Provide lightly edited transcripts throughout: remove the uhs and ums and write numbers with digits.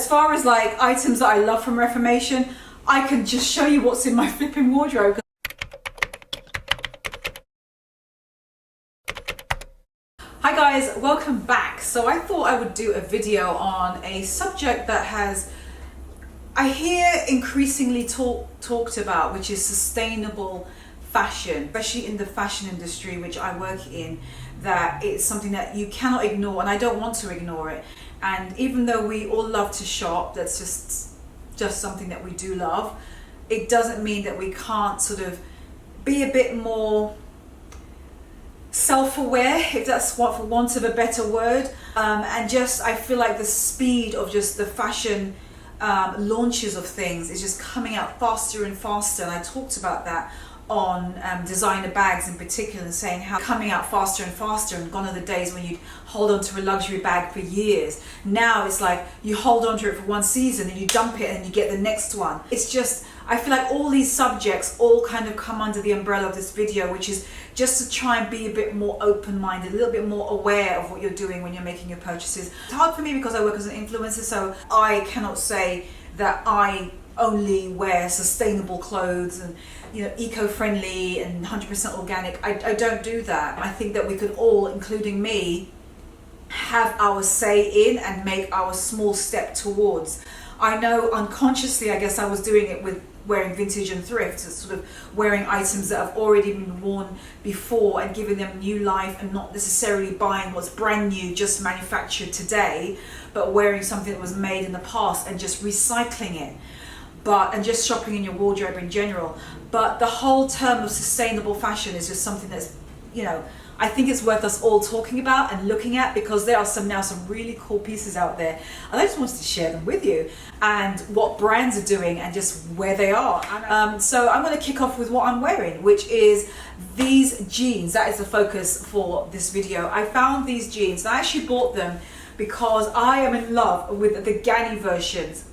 far as like items that I love from Reformation, I can just show you what's in my flipping wardrobe. Hi guys, welcome back. So I thought I would do a video on a subject that I hear increasingly talked about, which is sustainable fashion, especially in the fashion industry, which I work in, that it's something that you cannot ignore, and I don't want to ignore it. And even though we all love to shop, that's just something that we do love, it doesn't mean that we can't sort of be a bit more self-aware, if that's what, for want of a better word. And just, I feel like the speed of just the fashion launches of things is just coming out faster and faster, and I talked about that on designer bags in particular, and saying how coming out faster and faster, and gone are the days when you'd hold on to a luxury bag for years. Now it's like you hold on to it for one season and you dump it and you get the next one. It's just, I feel like all these subjects all kind of come under the umbrella of this video, which is just to try and be a bit more open-minded, a little bit more aware of what you're doing when you're making your purchases. It's hard for me because I work as an influencer, so I cannot say that I only wear sustainable clothes and, you know, eco-friendly and 100% organic. I don't do that. I think that we could all, including me, have our say in and make our small step towards. I know unconsciously, I guess I was doing it with wearing vintage and thrift, sort of wearing items that have already been worn before and giving them new life, and not necessarily buying what's brand new, just manufactured today, but wearing something that was made in the past and just recycling it. And just shopping in your wardrobe in general. But the whole term of sustainable fashion is just something that's, you know, I think it's worth us all talking about and looking at, because there are some really cool pieces out there, and I just wanted to share them with you, and what brands are doing and just where they are. So I'm going to kick off with what I'm wearing, which is these jeans. That is the focus for this video. I found these jeans, and I actually bought them because I am in love with the Ganni versions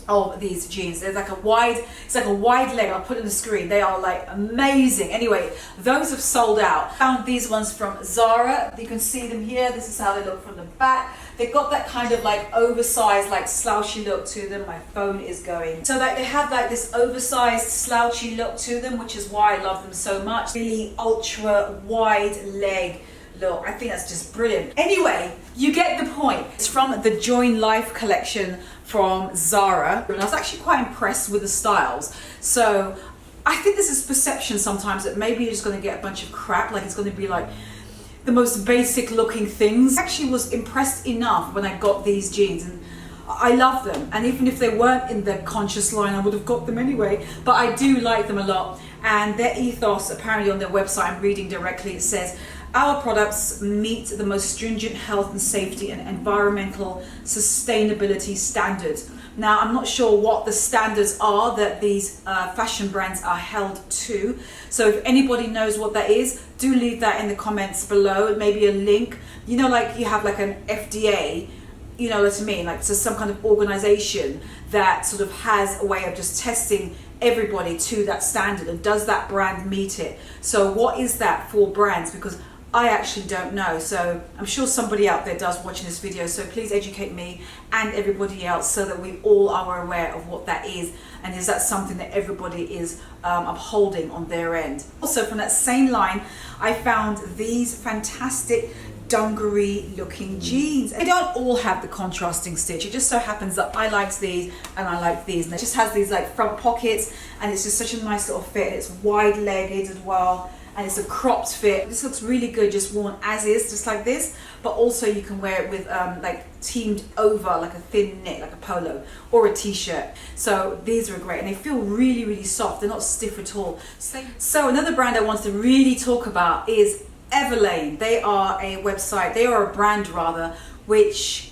of these jeans. There's like it's like a wide leg. I'll put it on the screen. They are like amazing. Anyway, those have sold out. Found these ones from Zara. You can see them here. This is how they look from the back. They've got that kind of like oversized, like slouchy look to them. My phone is going. So like they have like this oversized, slouchy look to them, which is why I love them so much. Really ultra wide leg look. I think that's just brilliant. Anyway, you get the point. It's from the Join Life collection from Zara, and I was actually quite impressed with the styles. So I think this is perception sometimes, that maybe you're just going to get a bunch of crap, like it's going to be like the most basic looking things. I actually was impressed enough when I got these jeans, and I love them, and even if they weren't in the conscious line, I would have got them anyway, but I do like them a lot. And their ethos, apparently on their website, I'm reading directly, it says, "Our products meet the most stringent health and safety and environmental sustainability standards." Now, I'm not sure what the standards are that these fashion brands are held to. So if anybody knows what that is, do leave that in the comments below. Maybe a link. You know, like you have like an FDA, you know what I mean? Like, so some kind of organization that sort of has a way of just testing everybody to that standard, and does that brand meet it? So what is that for brands? Because I actually don't know, so I'm sure somebody out there does watching this video, so please educate me and everybody else so that we all are aware of what that is, and is that something that everybody is upholding on their end. Also, from that same line, I found these fantastic dungaree looking jeans. They don't all have the contrasting stitch. It just so happens that I liked these and I like these, and it just has these like front pockets, and it's just such a nice little fit. It's wide legged as well, and it's a cropped fit. This looks really good just worn as is, just like this, but also you can wear it with like teamed over, like a thin knit, like a polo or a t-shirt. So these are great, and they feel really, really soft. They're not stiff at all. So another brand I wanted to really talk about is Everlane. They are a website, they are a brand rather, which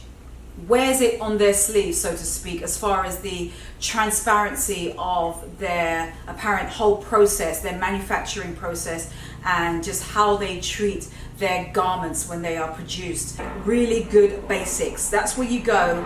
wears it on their sleeve, so to speak, as far as the transparency of their apparent whole process, their manufacturing process, and just how they treat their garments when they are produced. Really good basics. That's where you go,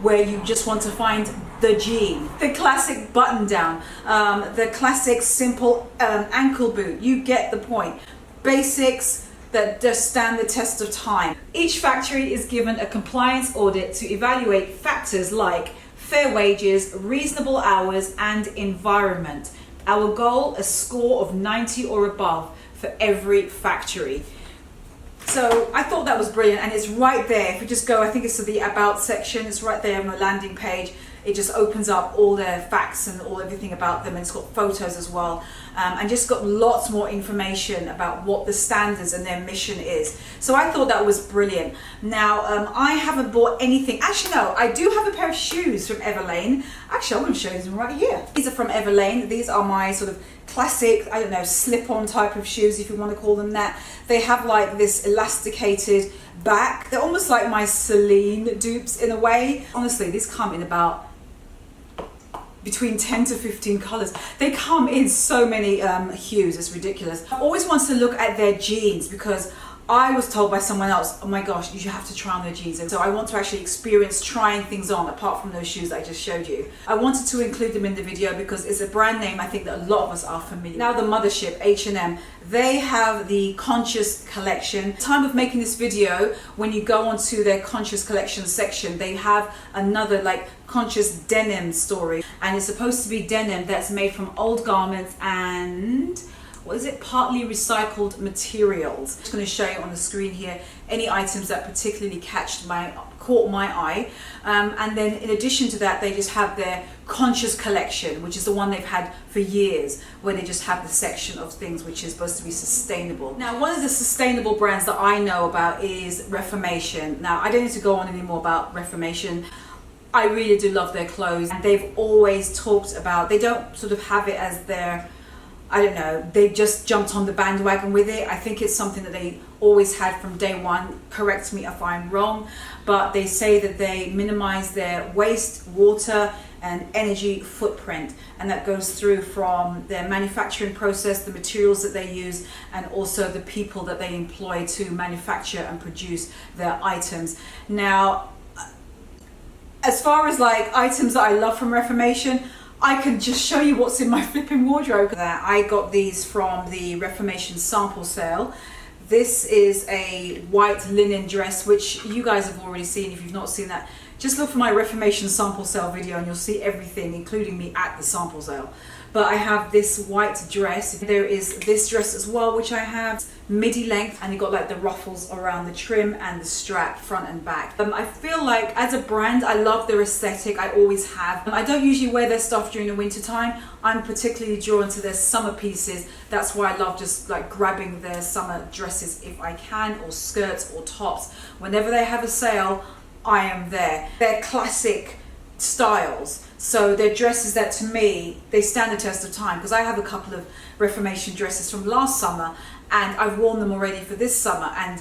where you just want to find the jean, the classic button down, the classic simple ankle boot. You get the point. Basics that just stand the test of time. Each factory is given a compliance audit to evaluate factors like fair wages, reasonable hours, and environment. Our goal, a score of 90 or above for every factory. So I thought that was brilliant, and it's right there. If we just go, I think it's to the about section, it's right there on the landing page. It just opens up all their facts and everything about them, and it's got photos as well, and just got lots more information about what the standards and their mission is. So I thought that was brilliant. Now I haven't bought anything. Actually, no, I do have a pair of shoes from Everlane. Actually, I'm going to show you them right here. These are from Everlane. These are my sort of classic, I don't know, slip-on type of shoes, if you want to call them that. They have like this elasticated back. They're almost like my Celine dupes in a way. Honestly, these come in about between 10 to 15 colors. They come in so many hues, it's ridiculous. I always want to look at their jeans, because I was told by someone else, oh my gosh, you have to try on their jeans. And so I want to actually experience trying things on apart from those shoes that I just showed you. I wanted to include them in the video because it's a brand name I think that a lot of us are familiar with. Now the mothership, H&M, they have the Conscious collection. Time of making this video, when you go onto their Conscious collection section, they have another like Conscious denim story, and it's supposed to be denim that's made from old garments and what is it, partly recycled materials. I'm just going to show you on the screen here any items that particularly caught my eye, and then in addition to that, they just have their Conscious collection, which is the one they've had for years, where they just have the section of things which is supposed to be sustainable. Now, one of the sustainable brands that I know about is Reformation. Now, I don't need to go on anymore about Reformation. I really do love their clothes, and they've always talked about, they don't sort of have it as their, I don't know, they just jumped on the bandwagon with it. I think it's something that they always had from day one. Correct me if I'm wrong, but they say that they minimize their waste, water, and energy footprint, and that goes through from their manufacturing process, the materials that they use, and also the people that they employ to manufacture and produce their items. Now, as far as like items that I love from Reformation, I can just show you what's in my flipping wardrobe. I got these from the Reformation sample sale. This is a white linen dress, which you guys have already seen. If you've not seen that, just look for my Reformation sample sale video and you'll see everything, including me at the sample sale. But I have this white dress. There is this dress as well, which I have midi length, and you got like the ruffles around the trim and the strap front and back. I feel like as a brand, I love their aesthetic. I always have. I don't usually wear their stuff during the winter time. I'm particularly drawn to their summer pieces. That's why I love just like grabbing their summer dresses if I can, or skirts or tops. Whenever they have a sale, I am there. They're classic styles. So they're dresses that to me, they stand the test of time, because I have a couple of Reformation dresses from last summer and I've worn them already for this summer, and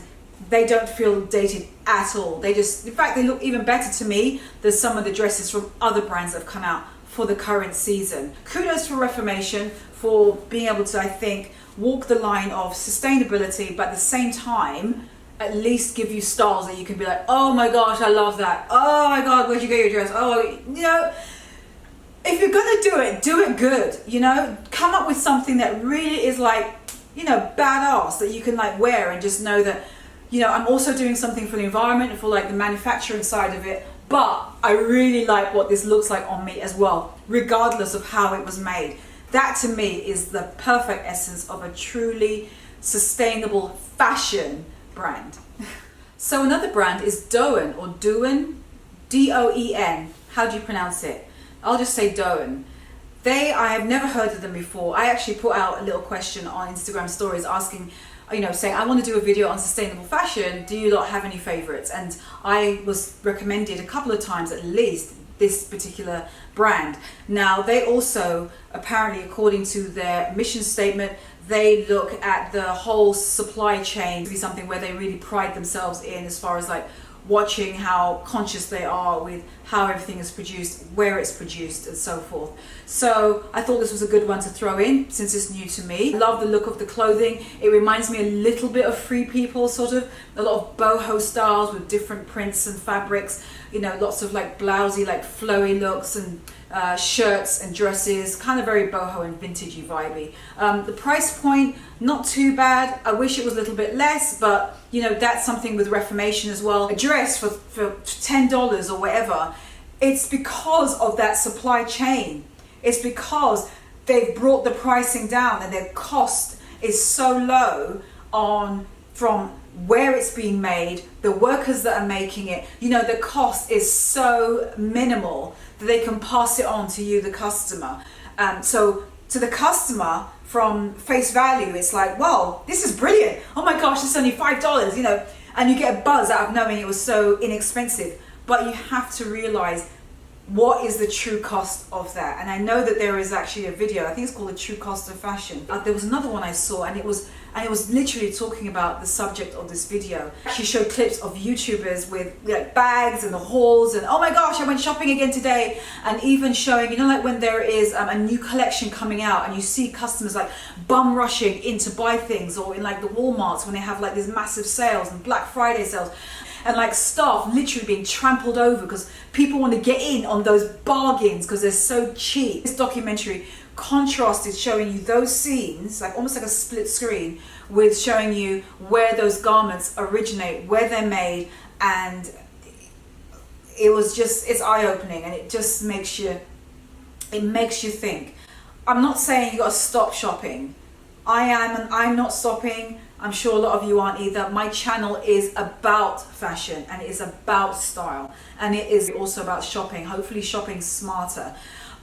they don't feel dated at all. They just, in fact, they look even better to me than some of the dresses from other brands that have come out for the current season. Kudos for Reformation for being able to, I think, walk the line of sustainability, but at the same time, at least give you styles that you can be like, oh my gosh, I love that. Oh my God, where'd you get your dress? Oh, you know, if you're gonna do it good, you know, come up with something that really is like, you know, badass, that you can like wear and just know that, you know, I'm also doing something for the environment and for like the manufacturing side of it, but I really like what this looks like on me as well, regardless of how it was made. That to me is the perfect essence of a truly sustainable fashion brand. So another brand is Doen, or Doen, D-O-E-N. How do you pronounce it? I'll just say Doen. I have never heard of them before. I actually put out a little question on Instagram stories asking, you know, saying I want to do a video on sustainable fashion. Do you lot have any favorites? And I was recommended a couple of times at least this particular brand. Now they also, apparently according to their mission statement, they look at the whole supply chain to be something where they really pride themselves in, as far as like watching how conscious they are with how everything is produced, where it's produced, and so forth. So I thought this was a good one to throw in since it's new to me. I love the look of the clothing. It reminds me a little bit of Free People, sort of. A lot of boho styles with different prints and fabrics. You know, lots of like blousey, like flowy looks, and shirts and dresses, kind of very boho and vintagey vibey. The price point, not too bad. I wish it was a little bit less, but you know, that's something with Reformation as well. A dress for $10 or whatever, it's because of that supply chain. It's because they've brought the pricing down and their cost is so low from where it's being made, the workers that are making it, you know, the cost is so minimal that they can pass it on to you, the customer. So to the customer, from face value, it's like, wow, this is brilliant. Oh my gosh, it's only $5, you know, and you get a buzz out of knowing it was so inexpensive. But you have to realize what is the true cost of that. And I know that there is actually a video, I think it's called The True Cost of Fashion. There was another one I saw, and it was literally talking about the subject of this video. She showed clips of YouTubers with like bags and the hauls, and oh my gosh, I went shopping again today. And even showing, you know, like when there is a new collection coming out and you see customers like bum rushing in to buy things, or in like the Walmarts when they have like these massive sales and Black Friday sales, and like staff literally being trampled over because people want to get in on those bargains because they're so cheap. This documentary contrasted, showing you those scenes, like almost like a split screen, with showing you where those garments originate, where they're made, and it was just, it's eye-opening, and it just makes you think. I'm not saying you got to stop shopping. I'm not stopping. I'm sure a lot of you aren't either. My channel is about fashion, and it is about style, and it is also about shopping, hopefully shopping smarter.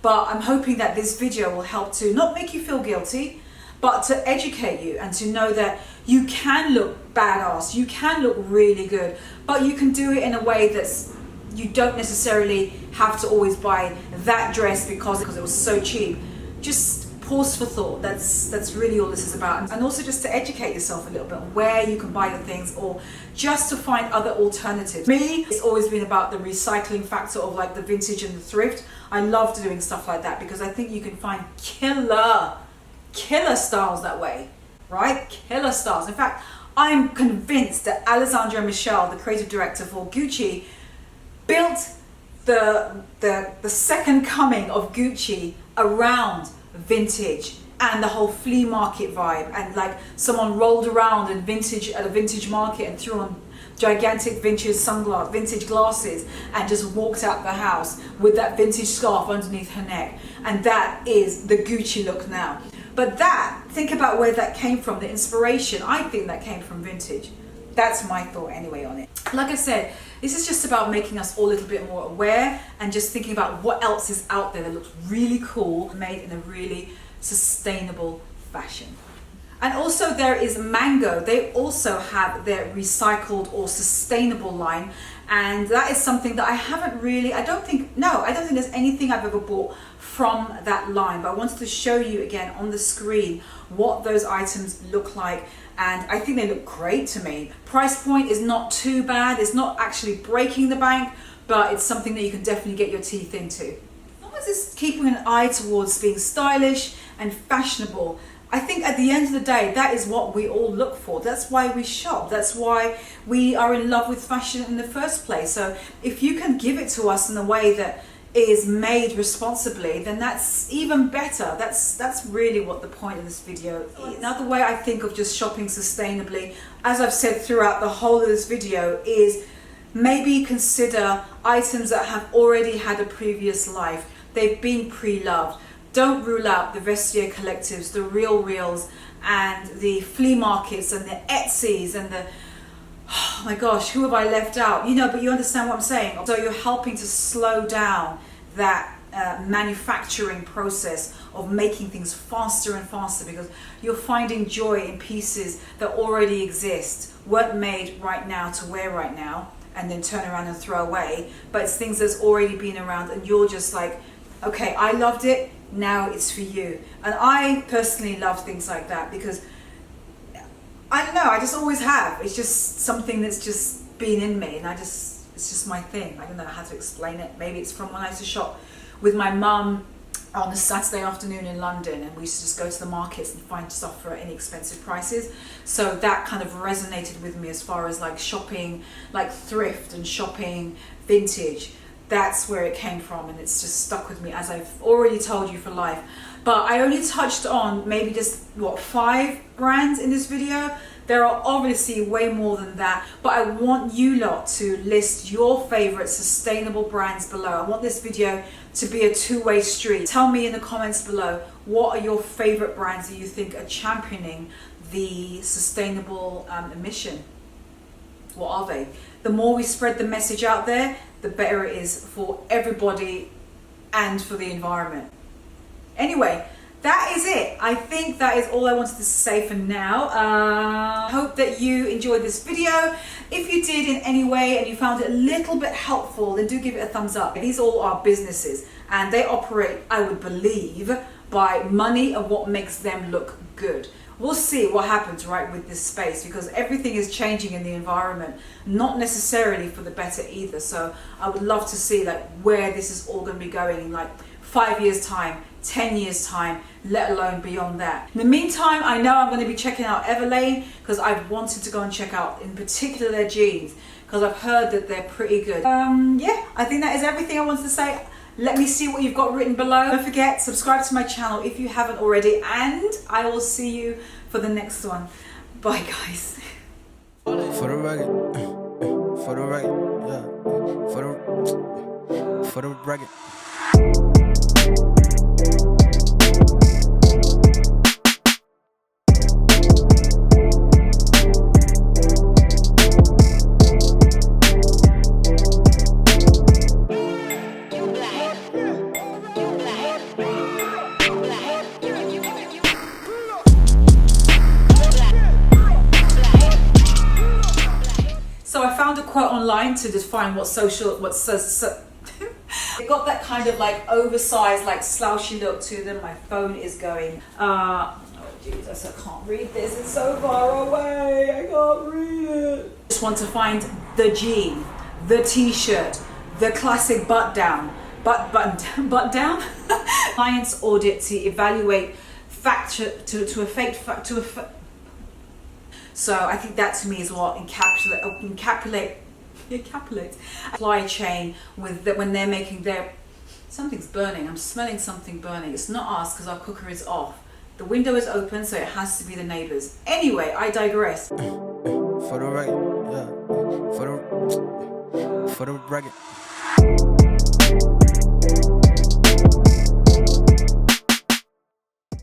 But I'm hoping that this video will help to not make you feel guilty, but to educate you and to know that you can look badass, you can look really good, but you can do it in a way that's, you don't necessarily have to always buy that dress because it was so cheap. Just pause for thought. That's really all this is about. And also just to educate yourself a little bit on where you can buy the things, or just to find other alternatives. Me, it's always been about the recycling factor of like the vintage and the thrift. I love doing stuff like that because I think you can find killer styles that way, right? Killer styles. In fact, I'm convinced that Alessandro Michele, the creative director for Gucci, built the second coming of Gucci around vintage and the whole flea market vibe, and like someone rolled around in vintage at a vintage market and threw on gigantic vintage glasses and just walked out the house with that vintage scarf underneath her neck, and that is the Gucci look now. But think about where that came from, the inspiration. I think that came from vintage. That's my thought anyway on it. Like I said, this is just about making us all a little bit more aware and just thinking about what else is out there that looks really cool, made in a really sustainable fashion. And also there is Mango. They also have their recycled or sustainable line, and that is something that I haven't really, I don't think there's anything I've ever bought from that line, but I wanted to show you again on the screen what those items look like, and I think they look great to me. Price point is not too bad. It's not actually breaking the bank, but it's something that you can definitely get your teeth into. As long as it's keeping an eye towards being stylish and fashionable, I think at the end of the day, that is what we all look for. That's why we shop. That's why we are in love with fashion in the first place. So if you can give it to us in a way that is made responsibly, then that's even better. That's really what the point of this video is. Another way I think of just shopping sustainably, as I've said throughout the whole of this video, is maybe consider items that have already had a previous life. They've been pre-loved. Don't rule out the Vestiaire collectives, the Real Reals, and the flea markets, and the Etsy's, and the, oh my gosh, who have I left out? You know, but you understand what I'm saying. So you're helping to slow down that manufacturing process of making things faster and faster, because you're finding joy in pieces that already exist, weren't made right now to wear right now, and then turn around and throw away, but it's things that's already been around, and you're just like, okay, I loved it, now it's for you. And I personally love things like that because I don't know, I just always have. It's just something that's just been in me, and I just It's just my thing. I don't know how to explain it. Maybe it's from when I used to shop with my mum on a Saturday afternoon in London, and we used to just go to the markets and find stuff for inexpensive prices. So that kind of resonated with me as far as like shopping, like thrift and shopping vintage. That's where it came from, and it's just stuck with me, as I've already told you, for life. But I only touched on maybe just 5 brands in this video. There are obviously way more than that, but I want you lot to list your favorite sustainable brands below. I want this video to be a two-way street. Tell me in the comments below, what are your favorite brands that you think are championing the sustainable mission? What are they? The more we spread the message out there, the better it is for everybody and for the environment. Anyway, that is it. I think that is all I wanted to say for now. Hope that you enjoyed this video. If you did in any way and you found it a little bit helpful, then do give it a thumbs up. These all are businesses, and they operate, I would believe, by money and what makes them look good. We'll see what happens, right, with this space, because everything is changing in the environment, not necessarily for the better either. So I would love to see like where this is all going to be going in like 5 years time, 10 years time, let alone beyond that. In the meantime, I know I'm going to be checking out Everlane, because I've wanted to go and check out in particular their jeans, because I've heard that they're pretty good. Yeah, I think that is everything I wanted to say. Let me see what you've got written below. Don't forget, subscribe to my channel if you haven't already, and I will see you for the next one. Bye guys. For the record, for the record, yeah, for the record. So I found a quote online to define what says. They got that kind of like oversized, like slouchy look to them. My phone is going. Oh Jesus, I can't read this. It's so far away. I can't read it. Just want to find the jean, the t-shirt, the classic button down. Client's audit to evaluate factor to affect. So I think that to me is what encapsulate supply chain with that when they're making their. Something's burning. I'm smelling something burning. It's not us because our cooker is off. The window is open, so it has to be the neighbors. Anyway, I digress. For the record, yeah, for the record.